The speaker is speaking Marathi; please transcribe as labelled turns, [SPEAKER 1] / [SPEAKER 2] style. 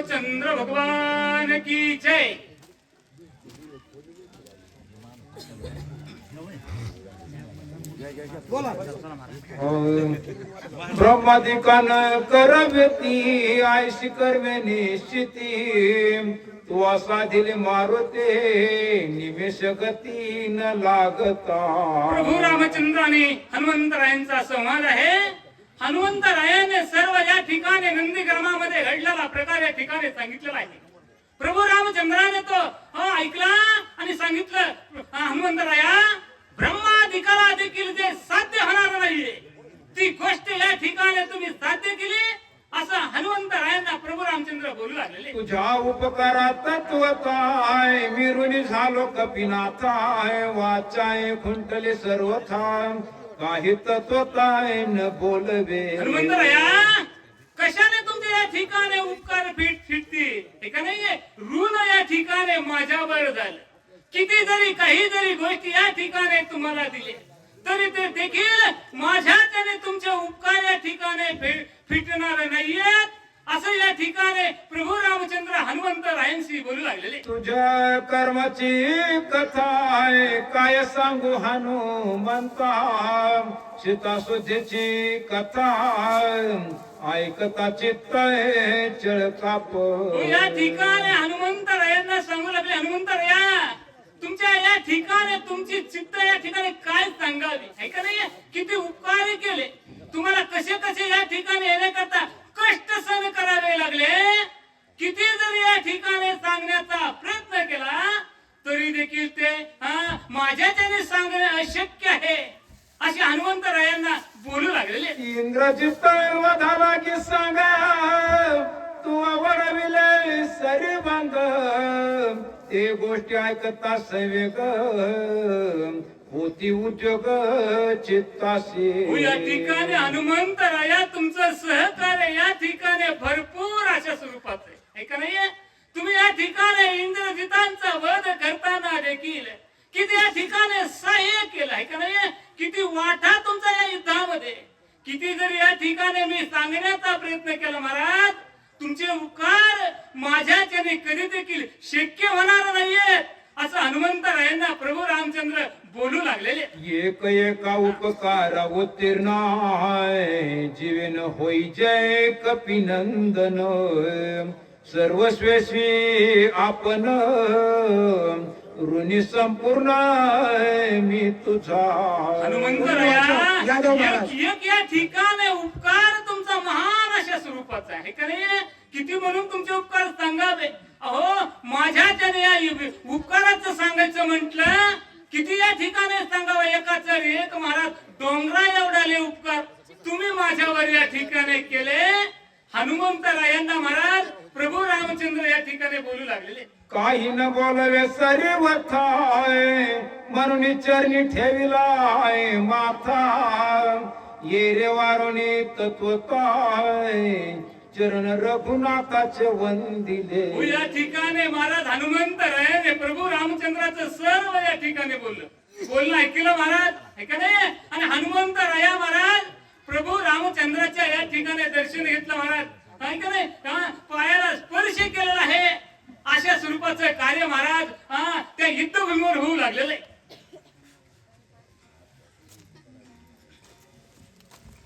[SPEAKER 1] रामचंद्र भगवान की जय।
[SPEAKER 2] ब्रह्मादिकान करव्यती आयशी कर्मे निश्चिती तू असा दिले मारुते निमेष गती न लागता।
[SPEAKER 1] प्रभू रामचंद्राने हनुमंतरायांचा संवाद आहे। हनुमंतरायाने सर्व या ठिकाणी नंदीग्रामामध्ये घडलेला प्रकार या ठिकाणी सांगितलेला आहे। प्रभू रामचंद्राने तो ऐकला आणि सांगितलं, हनुमंतराया ब्रह्मादिकाला देखील जे साध्य होणार नाहीये ती गोष्ट या ठिकाणी तुम्ही साध्य केली असं हनुमंतरायांना प्रभू रामचंद्र बोलू लागलेले।
[SPEAKER 2] तुझ्या उपकारात तत्वताय मिरुनी झालो कपिनाथाय वाचाय खुंटले सर्वथा काही तत्वताय न बोलवे।
[SPEAKER 1] हनुमंतराया कशाने तुमचे या ठिकाणी उपकार फिटतील हे का नाहीये ऋण या ठिकाणी माझ्यावर झालं। किती जरी काही जरी गोष्टी या ठिकाणी तुम्हाला दिले तरी ते देखील माझ्याच्याने तुमचे उपकार या ठिकाणी फिटणार नाहीयेत असं या ठिकाणी प्रभू रामचंद्र हनुमंतरायांशी बोलू लागलेले।
[SPEAKER 2] तुझ्या कर्माची कथा आहे काय सांगू हनुमंता सीतासुधीची कथा ऐकता चित्त चळकाप।
[SPEAKER 1] या ठिकाणी हनुमंतरायांना सांगू लागले, हनुमंतराया तुमच्या या ठिकाणी तुमची चित्त या ठिकाणी काय सांगावी आहे का नाही। किती उपकार केले तुम्हाला, कसे कसे या ठिकाणी येण्याकरता कष्ट सहन करावे लागले। किती जरी या ठिकाणी सांगण्याचा प्रयत्न केला तरी देखील ते माझ्याच्याने सांगणे अशक्य आहे असे हनुमंतरायांना बोलू लागलेले।
[SPEAKER 2] इंग्रजीत वधाला की सांगा तू आवडविले सरी बांग ते गोष्टी ऐकता संवेग होती उद्योग चित्ताशी।
[SPEAKER 1] या ठिकाणी हनुमंतराया तुमचं सहकार्य या ठिकाणी भरपूर अशा स्वरूपात आहे का नाहीये। तुम्ही या ठिकाणी इंद्रजितांचा वध करताना देखील किती या ठिकाणी सहाय्य केलं आहे का नाहीये। किती वाटा तुमचा या युद्धामध्ये, किती जरी या ठिकाणी मी सांगण्याचा प्रयत्न केला महाराज तुमचे उपकार माझ्याच्याने कधी देखील शक्य होणार नाहीये असं हनुमंतरायांना प्रभू रामचंद्र बोलू लागलेले।
[SPEAKER 2] एक एका उपकार उत्तीर्ण जीवन होई जय कपिनंदन सर्वस्वेशी आपण ऋणी संपूर्ण मी तुझा।
[SPEAKER 1] हनुमंतराया एक या ठिकाणी उपकार तुमचा महान अशा स्वरूपाचा आहे का नाही। किती म्हणून तुमचे उपकार सांगावे। अहो माझ्याच्याने या उपकाराचं सांगायचं म्हटलं किती या ठिकाणी सांगावं। एकाच एक महाराज डोंगरा एवढाले उपकार तुम्ही माझ्यावर या ठिकाणी केले। हनुमंतरायांना महाराज प्रभू रामचंद्र या ठिकाणी बोलू लागलेले।
[SPEAKER 2] काही न बोलवे सरी वथाय म्हणून चरणी ठेविलाय माथा ये रे वारुणी तत्वताय चरण रघुनाथाचे वंदिले।
[SPEAKER 1] या ठिकाणी महाराज हनुमंतरायाने प्रभू रामचंद्राचं सर्व या ठिकाणी बोलणं ऐकलं महाराज आहे का नाही। आणि हनुमंतराया महाराज प्रभू रामचंद्राच्या या ठिकाणी दर्शन घेतलं महाराज आहे का नाही। पायाला स्पर्श केलेला आहे अशा स्वरूपाचं कार्य महाराज त्या युद्धभूमीवर होऊ लागलेलं आहे।